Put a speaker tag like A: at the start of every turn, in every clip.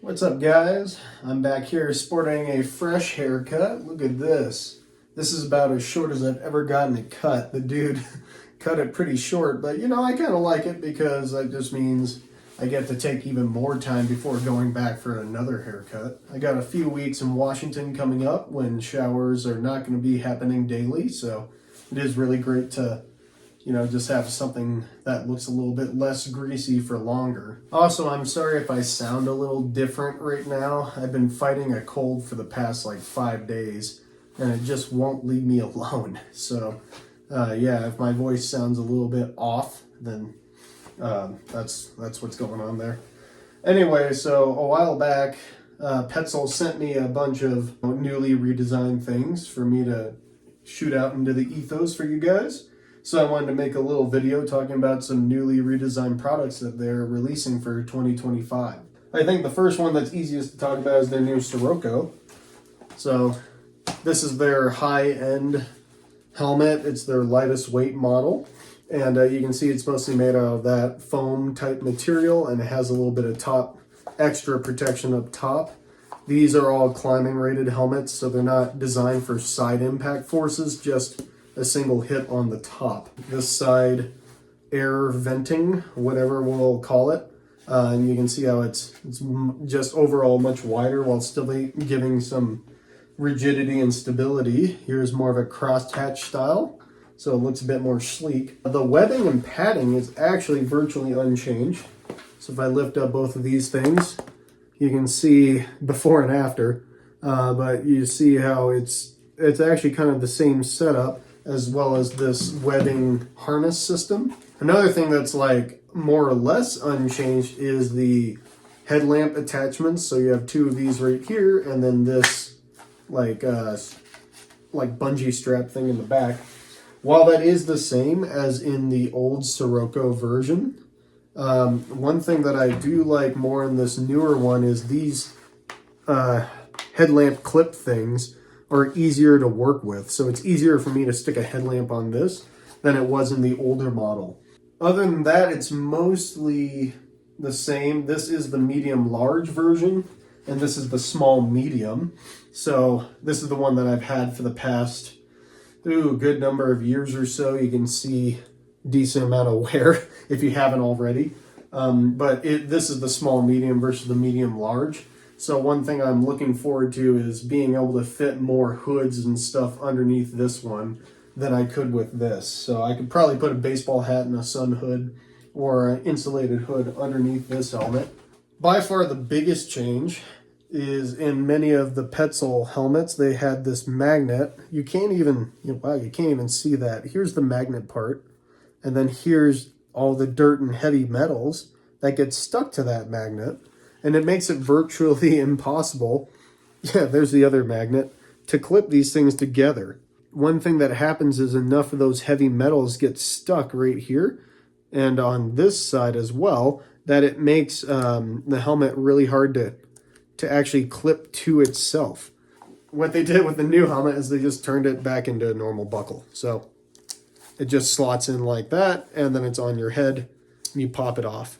A: What's up, guys? I'm back here sporting a fresh haircut. Look at this. This is about as short as I've ever gotten it cut. The dude cut it pretty short, but you know, I kind of like it because that just means I get to take even more time before going back for another haircut. I got a few weeks in Washington coming up when showers are not going to be happening daily, so it is really great to just have something that looks a little bit less greasy for longer. Also, I'm sorry if I sound a little different right now. I've been fighting a cold for the past like 5 days, and it just won't leave me alone. So, yeah, if my voice sounds a little bit off, then that's what's going on there. Anyway, so a while back, Petzl sent me a bunch of newly redesigned things for me to shoot out into the ethos for you guys. So I wanted to make a little video talking about some newly redesigned products that they're releasing for 2025. I think the first one that's easiest to talk about is their new Sirocco. So this is their high-end helmet. It's their lightest weight model. And you can see it's mostly made out of that foam type material, and it has a little bit of extra protection up top. These are all climbing rated helmets, so they're not designed for side impact forces, just a single hit on the top. This side air venting, whatever we'll call it. And you can see how it's just overall much wider while still giving some rigidity and stability. Here's more of a crosshatch style, so it looks a bit more sleek. The webbing and padding is actually virtually unchanged. So if I lift up both of these things, you can see before and after, but you see how it's actually kind of the same setup, as well as this webbing harness system. Another thing that's like more or less unchanged is the headlamp attachments. So you have two of these right here, and then this like bungee strap thing in the back. While that is the same as in the old Sirocco version, one thing that I do like more in this newer one is these headlamp clip things are easier to work with. So it's easier for me to stick a headlamp on this than it was in the older model. Other than that, it's mostly the same. This is the medium large version, and this is the small medium. So this is the one that I've had for the past, good number of years or so. You can see decent amount of wear if you haven't already. But this is the small medium versus the medium large. So one thing I'm looking forward to is being able to fit more hoods and stuff underneath this one than I could with this. So I could probably put a baseball hat and a sun hood or an insulated hood underneath this helmet. By far the biggest change is in many of the Petzl helmets, they had this magnet. You can't even, wow, you can't even see that. Here's the magnet part, and then here's all the dirt and heavy metals that get stuck to that magnet. And it makes it virtually impossible, there's the other magnet, to clip these things together. One thing that happens is enough of those heavy metals get stuck right here and on this side as well, that it makes the helmet really hard to actually clip to itself. What they did with the new helmet is they just turned it back into a normal buckle. So it just slots in like that, and then it's on your head, and you pop it off.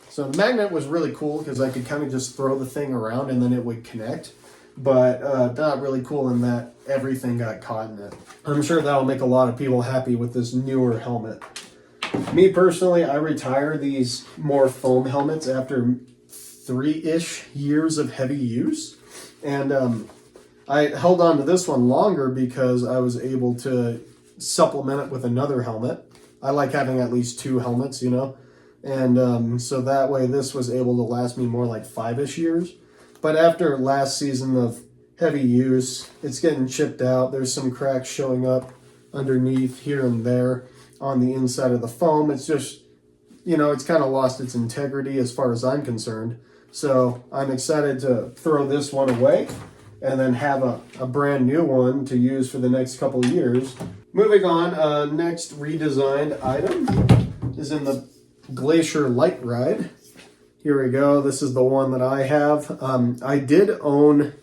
A: So the magnet was really cool because I could kind of just throw the thing around and then it would connect. But not really cool in that everything got caught in it. I'm sure that'll make a lot of people happy with this newer helmet. Me personally, I retire these more foam helmets after 3-ish years of heavy use. And I held on to this one longer because I was able to supplement it with another helmet. I like having at least 2 helmets, And so that way this was able to last me more like 5-ish years. But after last season of heavy use, it's getting chipped out. There's some cracks showing up underneath here and there on the inside of the foam. It's just, it's kind of lost its integrity as far as I'm concerned. So I'm excited to throw this one away and then have a brand new one to use for the next couple of years. Moving on, next redesigned item is in the Glacier Literide. Here we go. This is the one that I have. I did own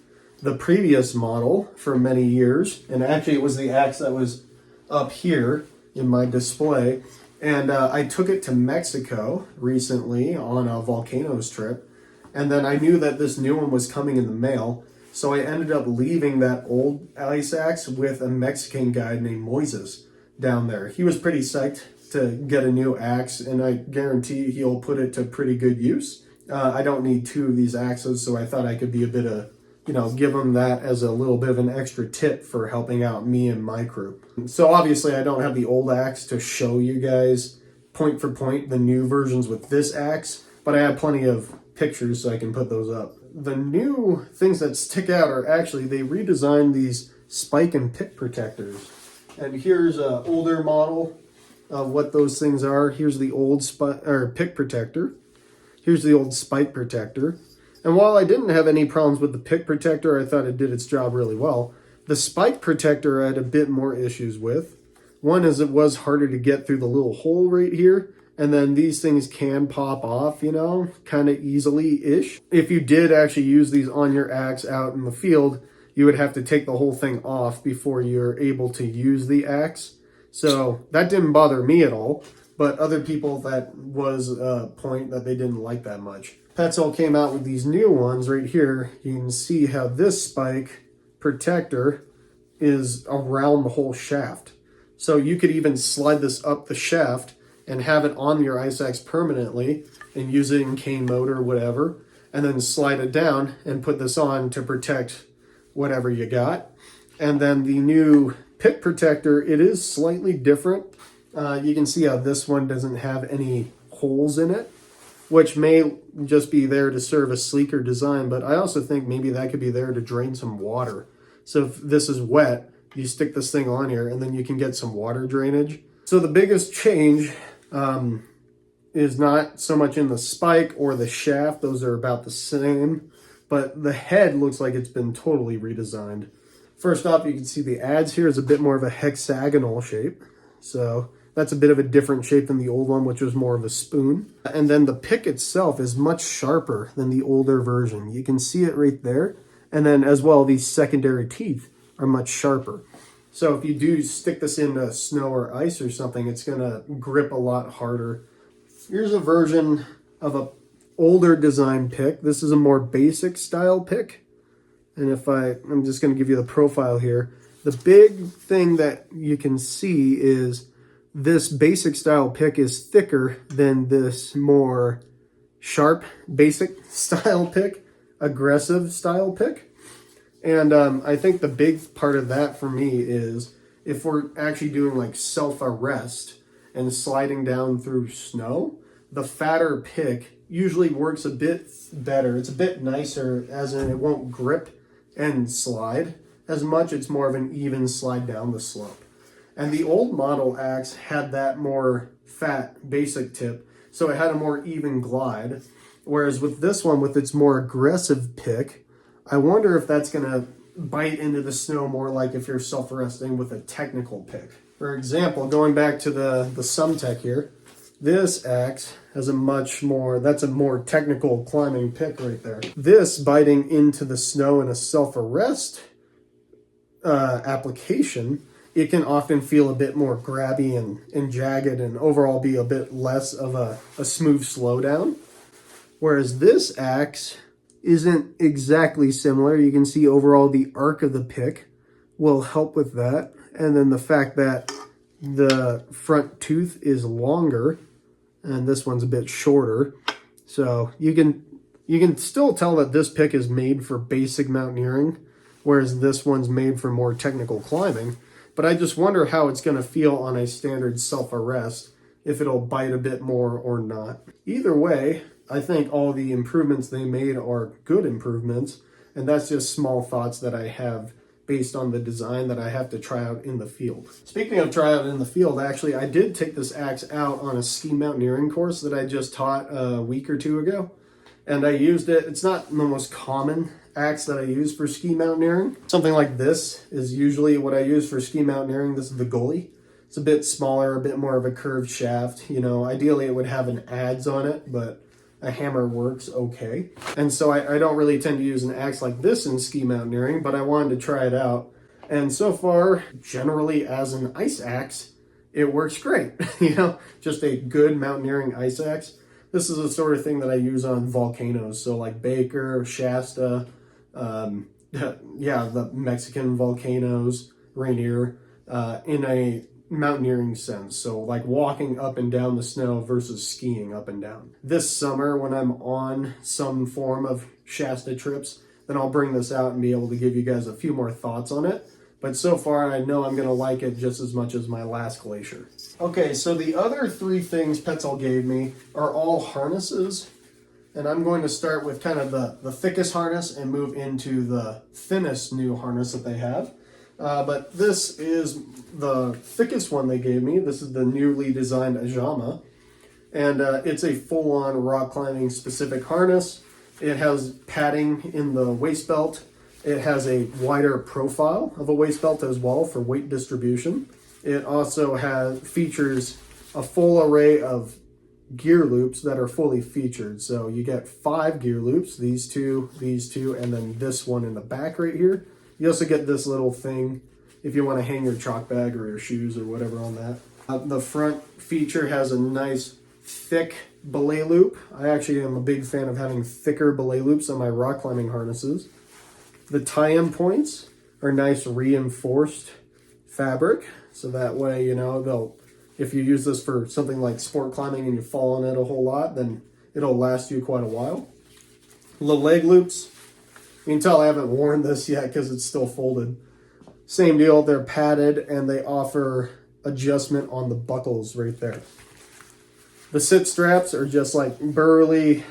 A: the previous model for many years, and actually it was the axe that was up here in my display. And I took it to Mexico recently on a volcanoes trip, And then I knew that this new one was coming in the mail, so I ended up leaving that old ice axe with a Mexican guy named Moises down there. He was pretty psyched to get a new axe, and I guarantee he'll put it to pretty good use. I don't need two of these axes, so I thought I could be a bit of, give him that as a little bit of an extra tip for helping out me and my crew. So obviously I don't have the old axe to show you guys point for point the new versions with this axe, but I have plenty of pictures so I can put those up. The new things that stick out are actually they redesigned these spike and pick protectors. And here's an older model of what those things are. Here's the old pick protector. Here's the old spike protector. And while I didn't have any problems with the pick protector, I thought it did its job really well. The spike protector I had a bit more issues with. One is it was harder to get through the little hole right here. And then these things can pop off, kind of easily-ish. If you did actually use these on your axe out in the field, you would have to take the whole thing off before you're able to use the axe. So that didn't bother me at all, but other people, that was a point that they didn't like that much. Petzl came out with these new ones right here. You can see how this spike protector is around the whole shaft. So you could even slide this up the shaft and have it on your ice axe permanently and use it in cane mode or whatever, and then slide it down and put this on to protect whatever you got. And then the new pick protector, it is slightly different. You can see how this one doesn't have any holes in it, which may just be there to serve a sleeker design, but I also think maybe that could be there to drain some water. So if this is wet, you stick this thing on here and then you can get some water drainage. So the biggest change is not so much in the spike or the shaft. Those are about the same, but the head looks like it's been totally redesigned. First off, you can see the adze here is a bit more of a hexagonal shape. So that's a bit of a different shape than the old one, which was more of a spoon. And then the pick itself is much sharper than the older version. You can see it right there. And then as well, these secondary teeth are much sharper. So if you do stick this into snow or ice or something, it's gonna grip a lot harder. Here's a version of an older design pick. This is a more basic style pick. And I'm just gonna give you the profile here. The big thing that you can see is this basic style pick is thicker than this more sharp basic style pick, aggressive style pick. And I think the big part of that for me is if we're actually doing like self-arrest and sliding down through snow, the fatter pick usually works a bit better. It's a bit nicer, as in it won't grip and slide as much. It's more of an even slide down the slope. And the old model axe had that more fat basic tip, so it had a more even glide. Whereas with this one, with its more aggressive pick, I wonder if that's going to bite into the snow more like if you're self-arresting with a technical pick. For example, going back to the Sumtech here, this axe has that's a more technical climbing pick right there. This biting into the snow in a self-arrest application, it can often feel a bit more grabby and jagged and overall be a bit less of a smooth slowdown. Whereas this axe isn't exactly similar. You can see overall the arc of the pick will help with that. And then the fact that the front tooth is longer and this one's a bit shorter. So you can still tell that this pick is made for basic mountaineering, whereas this one's made for more technical climbing. But I just wonder how it's going to feel on a standard self-arrest, if it'll bite a bit more or not. Either way, I think all the improvements they made are good improvements, and that's just small thoughts that I have based on the design that I have to try out in the field. Speaking of try out in the field, actually, I did take this axe out on a ski mountaineering course that I just taught a week or two ago, and I used it. It's not the most common axe that I use for ski mountaineering. Something like this is usually what I use for ski mountaineering. This is the goalie. It's a bit smaller, a bit more of a curved shaft. Ideally it would have an adze on it, but a hammer works okay. And so I don't really tend to use an axe like this in ski mountaineering, but I wanted to try it out. And so far, generally as an ice axe, it works great. Just a good mountaineering ice axe. This is the sort of thing that I use on volcanoes. So like Baker, Shasta, yeah, the Mexican volcanoes, Rainier, in a mountaineering sense. So like walking up and down the snow versus skiing up and down. This summer when I'm on some form of Shasta trips, then I'll bring this out and be able to give you guys a few more thoughts on it. But so far I know I'm going to like it just as much as my last Glacier. Okay, so the other three things Petzl gave me are all harnesses. And I'm going to start with kind of the thickest harness and move into the thinnest new harness that they have. But this is the thickest one they gave me. This is the newly designed Adjama. And it's a full-on rock climbing specific harness. It has padding in the waist belt. It has a wider profile of a waist belt as well for weight distribution. It also features a full array of gear loops that are fully featured. So you get 5 gear loops, these two, and then this one in the back right here. You also get this little thing if you want to hang your chalk bag or your shoes or whatever on that. The front feature has a nice thick belay loop. I actually am a big fan of having thicker belay loops on my rock climbing harnesses. The tie-in points are nice reinforced fabric, so that way, you know, if you use this for something like sport climbing and you fall on it a whole lot, then it'll last you quite a while. The leg loops, you can tell I haven't worn this yet because it's still folded. Same deal, they're padded and they offer adjustment on the buckles right there. The sit straps are just like burly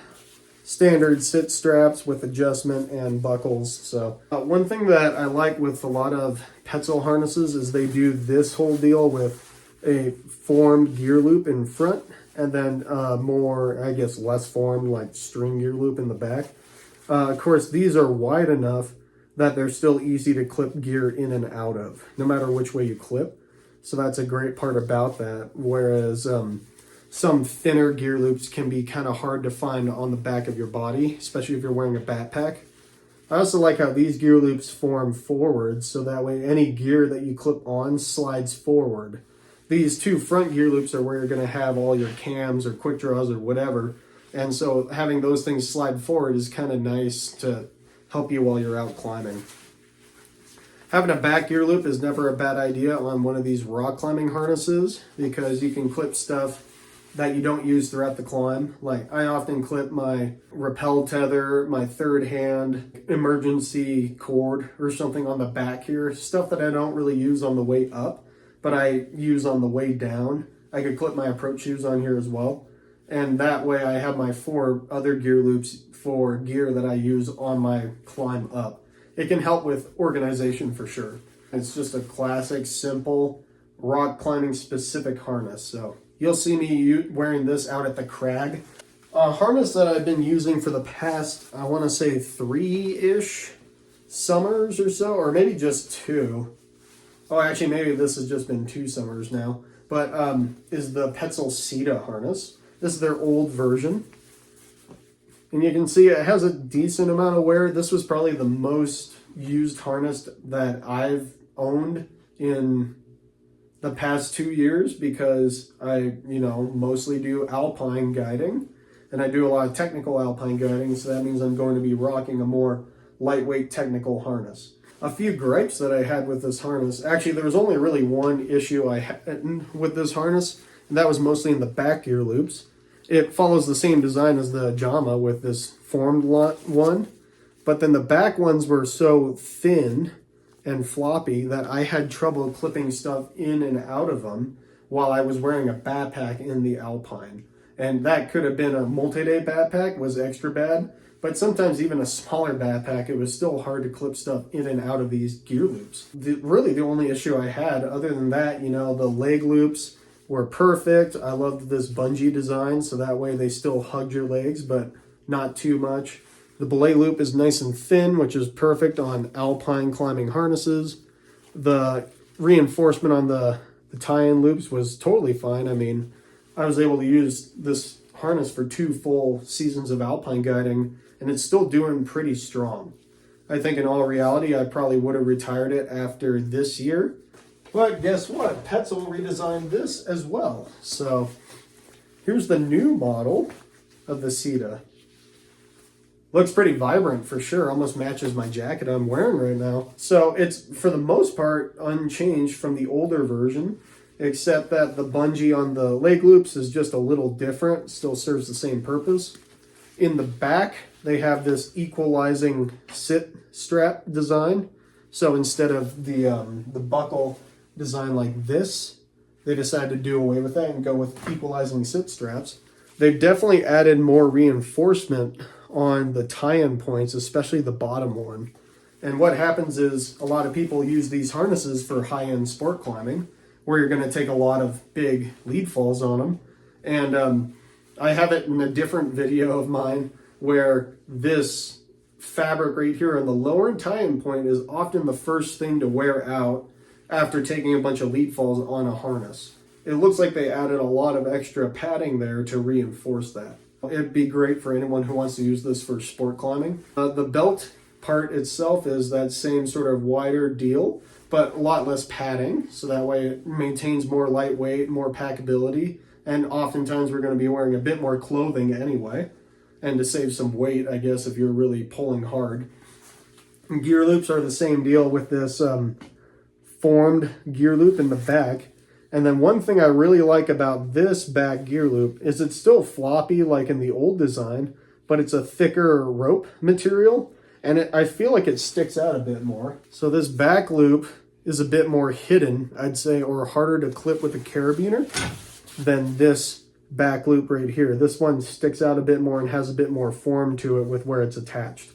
A: standard sit straps with adjustment and buckles. So one thing that I like with a lot of Petzl harnesses is they do this whole deal with a formed gear loop in front and then more, I guess, less formed like string gear loop in the back. Of course, these are wide enough that they're still easy to clip gear in and out of, no matter which way you clip. So that's a great part about that. Whereas some thinner gear loops can be kind of hard to find on the back of your body, especially if you're wearing a backpack. I also like how these gear loops form forward, so that way any gear that you clip on slides forward. These two front gear loops are where you're going to have all your cams or quick draws or whatever. And so having those things slide forward is kind of nice to help you while you're out climbing. Having a back gear loop is never a bad idea on one of these rock climbing harnesses because you can clip stuff that you don't use throughout the climb. Like I often clip my rappel tether, my third hand emergency cord or something on the back here, stuff that I don't really use on the way up, but I use on the way down. I could clip my approach shoes on here as well. And that way I have my 4 other gear loops for gear that I use on my climb up. It can help with organization for sure. It's just a classic, simple, rock climbing specific harness. So you'll see me wearing this out at the crag. A harness that I've been using for the past, I want to say 3-ish summers or so, or maybe just 2. Oh, actually, maybe this has just been 2 summers now. But is the Petzl Sitta harness. This is their old version. And you can see it has a decent amount of wear. This was probably the most used harness that I've owned in the past 2 years because I, mostly do alpine guiding. And I do a lot of technical alpine guiding, so that means I'm going to be rocking a more lightweight technical harness. A few gripes that I had with this harness, actually there was only really one issue I had with this harness, and that was mostly in the back gear loops. It follows the same design as the Adjama with this formed one, but then the back ones were so thin and floppy that I had trouble clipping stuff in and out of them while I was wearing a backpack in the Alpine. And that could have been a multi-day backpack, was extra bad, but sometimes even a smaller backpack, it was still hard to clip stuff in and out of these gear loops. Really the only issue I had, other than that, the leg loops were perfect. I loved this bungee design, so that way they still hugged your legs, but not too much. The belay loop is nice and thin, which is perfect on alpine climbing harnesses. The reinforcement on the tie-in loops was totally fine. I mean, I was able to use this harness for 2 full seasons of alpine guiding, and it's still doing pretty strong. I think in all reality, I probably would have retired it after this year. But guess what? Petzl redesigned this as well. So here's the new model. of the Sitta. Looks pretty vibrant for sure, almost matches my jacket I'm wearing right now. So it's, for the most part, unchanged from the older version, except that the bungee on the leg loops is just a little different, still serves the same purpose. In the back, they have this equalizing sit strap design. So instead of the buckle design like this, they decided to do away with that and go with equalizing sit straps. They've definitely added more reinforcement on the tie-in points, especially the bottom one. And what happens is a lot of people use these harnesses for high-end sport climbing, where you're going to take a lot of big lead falls on them. And I have it in a different video of mine where this fabric right here on the lower tie-in point is often the first thing to wear out after taking a bunch of lead falls on a harness. It looks like they added a lot of extra padding there to reinforce that. It'd be great for anyone who wants to use this for sport climbing. The belt part itself is that same sort of wider deal, but a lot less padding, so that way it maintains more lightweight, more packability, and oftentimes we're going to be wearing a bit more clothing anyway, and to save some weight, I guess, if you're really pulling hard. And gear loops are the same deal with this formed gear loop in the back. And then one thing I really like about this back gear loop is it's still floppy like in the old design, but it's a thicker rope material, and I feel like it sticks out a bit more. So this back loop is a bit more hidden, I'd say, or harder to clip with a carabiner than this back loop right here. This one sticks out a bit more and has a bit more form to it with where it's attached.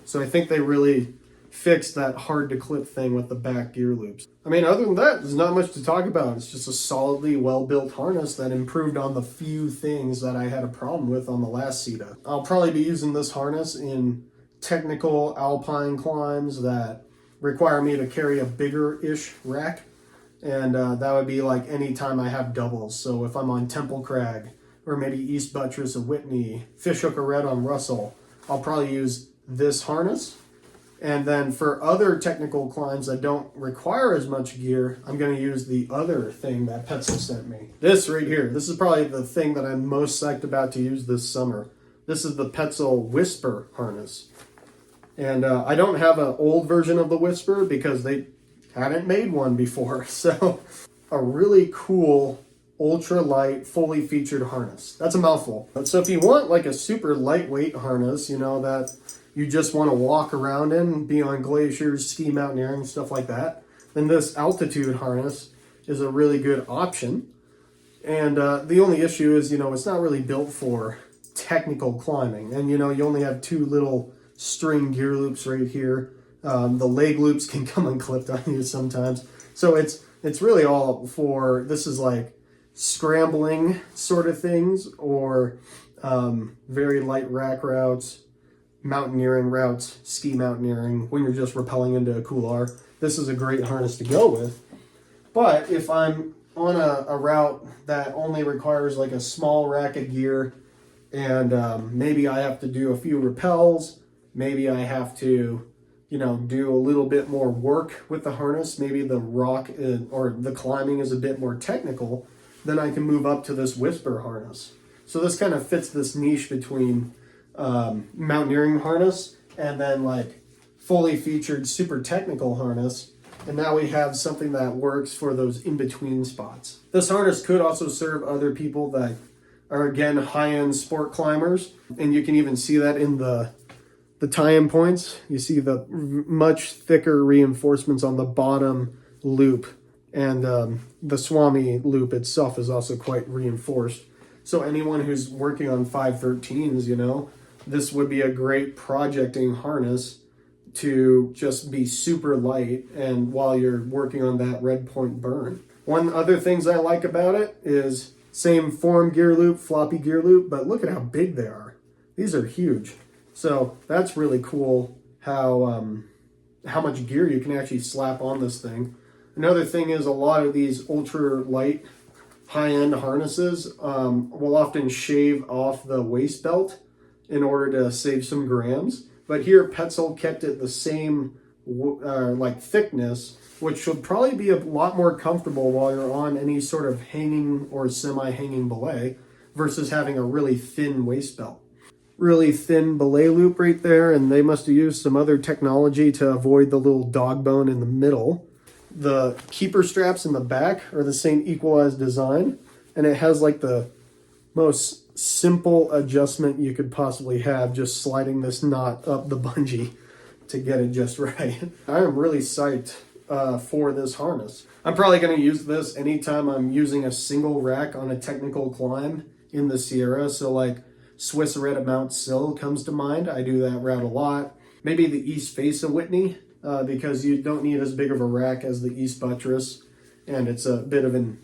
A: So I think they really fixed that hard to clip thing with the back gear loops. I mean, other than that, there's not much to talk about. It's just a solidly well-built harness that improved on the few things that I had a problem with on the last Sitta. I'll probably be using this harness in technical alpine climbs that require me to carry a bigger-ish rack, and that would be like any time I have doubles. So if I'm on Temple Crag, or maybe East Buttress of Whitney, Fishhook or Red on Russell, I'll probably use this harness. And then for other technical climbs that don't require as much gear, I'm going to use the other thing that Petzl sent me. This right here, this is probably the thing that I'm most psyched about to use this summer. This is the Petzl Whisper harness. And I don't have an old version of the Whisper because they hadn't made one before. So a really cool, ultra light, fully featured harness. That's a mouthful. So if you want like a super lightweight harness, you know, that you just want to walk around in, be on glaciers, ski mountaineering, stuff like that, then this altitude harness is a really good option. And the only issue is, you know, it's not really built for technical climbing. And, you know, you only have two little string gear loops right here. The leg loops can come unclipped on you sometimes. So it's really all for, this is like scrambling sort of things, or very light rack routes, mountaineering routes, ski mountaineering, when you're just rappelling into a couloir. This is a great harness to go with. But if I'm on a route that only requires like a small rack of gear, and maybe I have to do a few rappels, maybe I have to, you know, do a little bit more work with the harness, maybe the rock or the climbing is a bit more technical, then I can move up to this Whisper harness. So this kind of fits this niche between mountaineering harness and then like fully featured super technical harness, and now we have something that works for those in-between spots. This harness could also serve other people that are, again, high-end sport climbers, and you can even see that in the tie-in points. You see the much thicker reinforcements on the bottom loop, and the Swami loop itself is also quite reinforced. So anyone who's working on 513s, you know, this would be a great projecting harness to just be super light and while you're working on that red point burn. One other things I like about it is same form gear loop, floppy gear loop, but look at how big they are. These are huge. So that's really cool how much gear you can actually slap on this thing. Another thing is a lot of these ultra light high-end harnesses will often shave off the waist belt in order to save some grams. But here Petzl kept it the same like thickness, which should probably be a lot more comfortable while you're on any sort of hanging or semi-hanging belay. versus having a really thin waist belt. Really thin belay loop right there, and they must have used some other technology to avoid the little dog bone in the middle. The keeper straps in the back are the same equalized design, and it has like the most simple adjustment you could possibly have, just sliding this knot up the bungee to get it just right. I am really psyched for this harness. I'm probably going to use this anytime I'm using a single rack on a technical climb in the Sierra. So like Swiss Red at Mount Sill comes to mind. I do that route a lot. Maybe the east face of Whitney, because you don't need as big of a rack as the east buttress, and it's a bit of an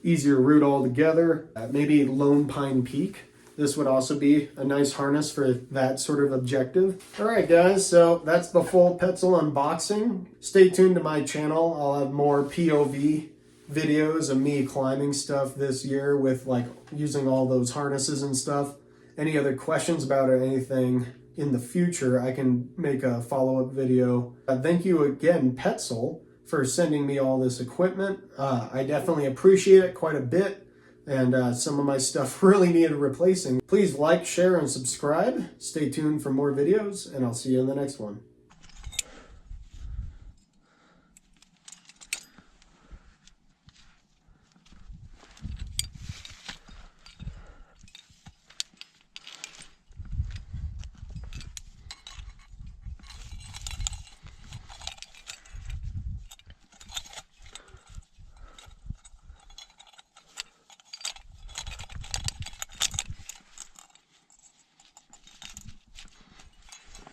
A: easier route altogether. Maybe Lone Pine Peak. This would also be a nice harness for that sort of objective. All right, guys, so that's the full Petzl unboxing. Stay tuned to my channel. I'll have more POV videos of me climbing stuff this year with like using all those harnesses and stuff. Any other questions about anything in the future, I can make a follow-up video. Thank you again, Petzl, for sending me all this equipment. I definitely appreciate it quite a bit, and some of my stuff really needed replacing. Please like, share, and subscribe. Stay tuned for more videos, and I'll see you in the next one.